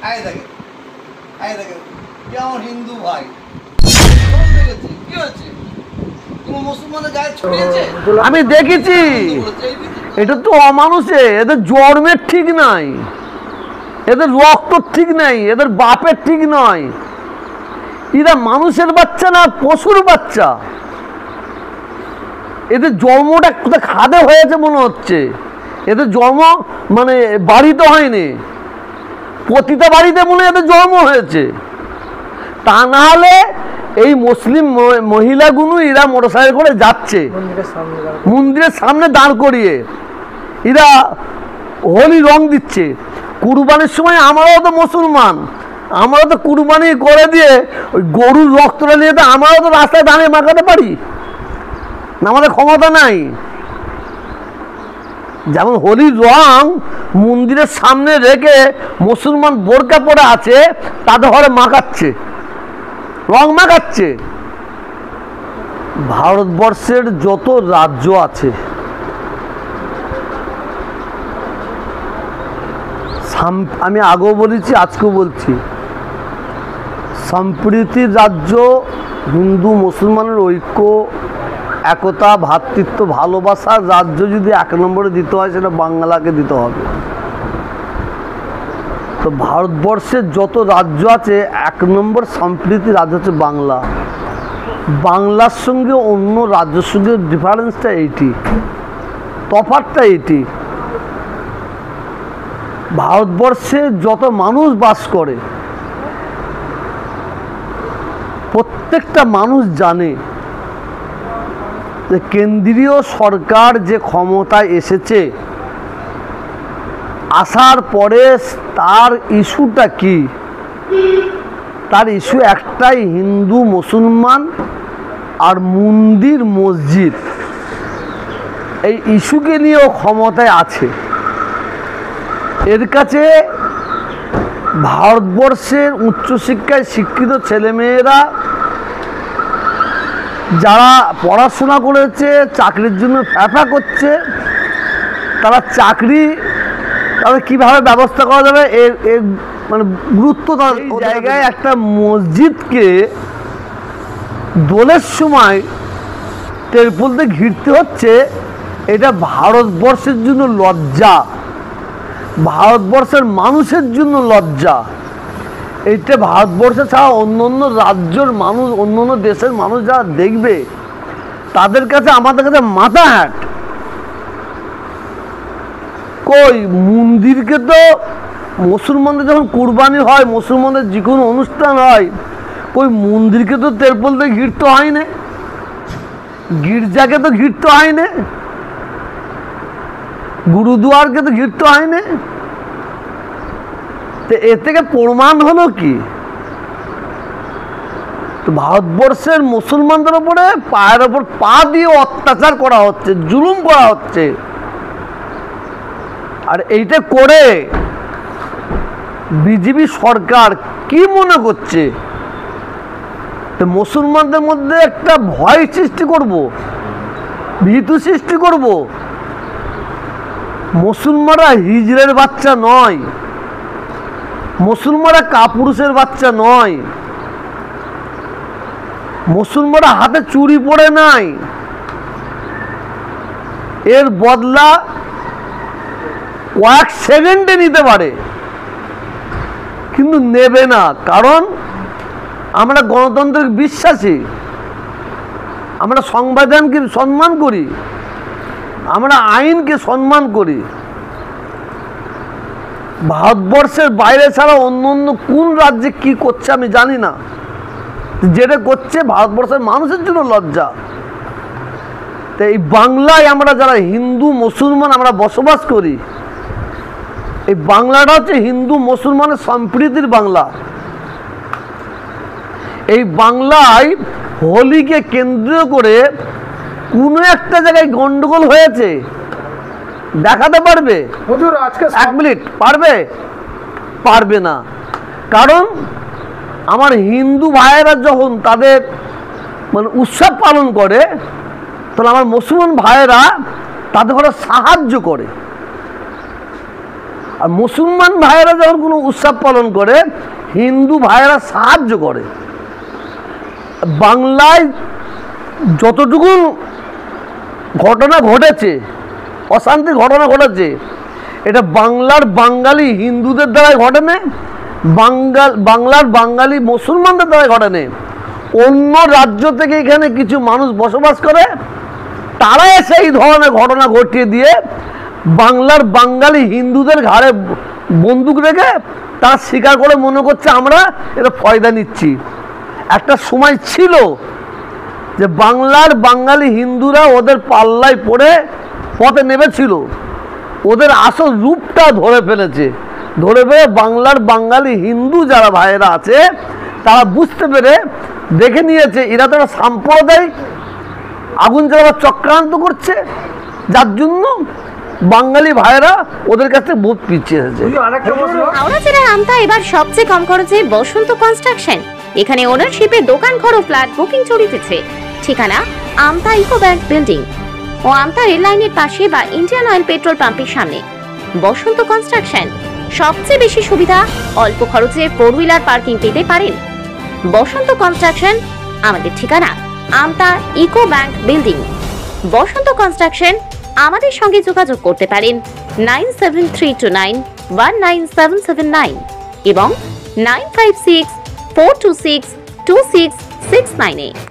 আয় দেখে আয় দেখে কি আমার হিন্দু ভাই কি হয়েছে তোমার মুসলমানের গায়ে ছড়িয়েছে আমি দেখেছি এটা তো অমানুষে এদের জন্মের ঠিক নাই এদের রক্ত ঠিক নাই এদের বাপের ঠিক নয় এরা মানুষের বাচ্চা না পশুর বাচ্চা এদের জন্মটা কোথায় খাদে হয়েছে মনে হচ্ছে এদের জন্ম মানে বাড়িতে হয়নি প্রতিটা বাড়িতে মনে এদের জন্ম হয়েছে তা না হলে এই মুসলিম মহিলাগুলো এরা মোটরসাইকেল করে যাচ্ছে মন্দিরের সামনে দাঁড় করিয়ে এরা হোলি রং দিচ্ছে কুরবানির সময় আমরাও তো মুসলমান আমরাও তো কুরবানি করে দিয়ে ওই গরুর রক্তটা নিয়ে তো আমরাও তো রাস্তায় দাঁড়িয়ে মাখাতে পারি না আমাদের ক্ষমতা নাই যেমন হোলির রং মন্দিরের সামনে রেখে মুসলমান বোরকা পরে আছে তাদের ঘরে মাখাচ্ছে রং মাখাচ্ছে ভারতবর্ষের যত রাজ্য আছে আমি আগেও বলেছি আজকেও বলছি সম্প্রীতির রাজ্য হিন্দু মুসলমানের ঐক্য একতা ভ্রাতৃত্ব ভালোবাসার রাজ্য যদি এক নম্বরে দিতে হয় সেটা বাংলাকে দিতে হবে তো ভারতবর্ষের যত রাজ্য আছে এক নম্বর সম্প্রীতি রাজ্য হচ্ছে বাংলা বাংলার সঙ্গে অন্য রাজ্যের সঙ্গে ডিফারেন্সটা এইটি তফাৎটা এইটি ভারতবর্ষে যত মানুষ বাস করে প্রত্যেকটা মানুষ জানে যে কেন্দ্রীয় সরকার যে ক্ষমতায় এসেছে আসার পরে তার ইস্যুটা কি তার ইস্যু একটাই হিন্দু মুসলমান আর মন্দির মসজিদ এই ইস্যুকে নিয়েও ক্ষমতায় আছে এর কাছে ভারতবর্ষের উচ্চশিক্ষায় শিক্ষিত ছেলেমেয়েরা যারা পড়াশোনা করেছে চাকরির জন্য ফ্যাফা করছে তারা চাকরি তাদের কীভাবে ব্যবস্থা করা যাবে এর মানে গুরুত্ব তাদের জায়গায় একটা মসজিদকে দোলের সময় টেম্পল দিয়ে ঘিরতে হচ্ছে এটা ভারতবর্ষের জন্য লজ্জা ভারতবর্ষের মানুষের জন্য লজ্জা এইটা ভারতবর্ষে ছাড়া অন্য অন্য রাজ্যের মানুষ অন্য অন্য দেশের মানুষ যারা দেখবে তাদের কাছে আমাদের কাছে মাথা হ্যাট কই মন্দিরকে তো মুসলমানদের যখন কুরবানি হয় মুসলমানদের যে কোনো অনুষ্ঠান হয় কই মন্দিরকে তো তেরপল দিয়ে ঘিরতে হয় না গির্জাকে তো ঘিরতে হয় না গুরুদুয়ারকে তো ঘিরতে হয় না তো এ থেকে প্রমাণ হলো কি তো ভারতবর্ষের মুসলমানদের উপরে পায়ের ওপর পা দিয়ে অত্যাচার করা হচ্ছে জুলুম করা হচ্ছে আর এইটা করে বিজেপি সরকার কি মনে করছে তো মুসলমানদের মধ্যে একটা ভয় সৃষ্টি করব ভীতু সৃষ্টি করব মুসলমানরা হিজড়ের বাচ্চা নয় মুসলমানরা কাপুরুষের বাচ্চা নয় মুসলমানরা হাতে চুরি পড়ে নাই এর বদলা কয়েক সেকেন্ডে নিতে পারে কিন্তু নেবে না কারণ আমরা গণতন্ত্রের বিশ্বাসী আমরা সংবিধানকে সম্মান করি আমরা আইনকে সম্মান করি ভারতবর্ষের বাইরে ছাড়া অন্য অন্য কোন রাজ্যে কি করছে আমি জানি না যেটা করছে ভারতবর্ষের মানুষের জন্য লজ্জা তো এই বাংলায় আমরা যারা হিন্দু মুসলমান আমরা বসবাস করি এই বাংলাটা হচ্ছে হিন্দু মুসলমানের সম্প্রীতির বাংলা এই বাংলায় হোলিকে কেন্দ্র করে কোনো একটা জায়গায় গন্ডগোল হয়েছে দেখাতে পারবে হুজুর আজকে এক মিনিট পারবে পারবে না কারণ আমার হিন্দু ভাইয়েরা যখন তাদের মানে উৎসব পালন করে তখন আমার মুসলমান ভাইয়েরা তাদের ঘরে সাহায্য করে আর মুসলমান ভাইয়েরা যখন কোনো উৎসব পালন করে, হিন্দু ভাইয়েরা সাহায্য করে। বাংলায় যতটুকু ঘটনা ঘটেছে, অশান্তির ঘটনা ঘটেছে, এটা বাংলার বাঙালি হিন্দুদের দ্বারাই ঘটেনি, বাংলার বাঙালি মুসলমানদের দ্বারাই ঘটেনি। অন্য রাজ্য থেকে এখানে কিছু মানুষ বসবাস করে, তারা এসে এই ধরনের ঘটনা ঘটিয়ে দিয়ে বাংলার বাঙালি হিন্দুদের ঘাড়ে বন্দুক রেখে তারা স্বীকার করে মনে করছে আমরা এটা ফয়দা নিচ্ছি। একটা সময় ছিল যে বাংলার বাঙালি হিন্দুরা ওদের পাল্লায় পড়ে পথে নেমেছিল, ওদের আসল রূপটা ধরে ফেলেছে। ধরে ফেলে বাংলার বাঙালি হিন্দু যারা ভাইয়েরা আছে তারা বুঝতে পেরে দেখে নিয়েছে এরা তো একটা সাম্প্রদায়িক আগুন জ্বালাবার চক্রান্ত করছে, যার জন্য বাঙালি ভাইয়েরা ওদের কাছে বহুত পিছিয়ে এসেছে। হাওড়া জেলার আমতা এবার সবচেয়ে কম খরচে বসন্ত কনস্ট্রাকশন। এখানে ওনারশিপে দোকান ঘর ও ফ্ল্যাট বুকিং চলিতেছে। ঠিকানা আমতা ইকো ব্যাংক বিল্ডিং ও আমতা রেল লাইনের পাশে বা ইন্ডিয়ান অয়েল পেট্রোল পাম্পের সামনে। বসন্ত কনস্ট্রাকশন, সবচেয়ে বেশি সুবিধা, অল্প খরচে 4 হুইলার পার্কিং পেতে পারেন। বসন্ত কনস্ট্রাকশন, আমাদের ঠিকানা আমতা ইকো ব্যাংক বিল্ডিং। বসন্ত কনস্ট্রাকশন, আমাদের সঙ্গে যোগাযোগ করতে পারেন 9732919779 এবং 9564262669-এ।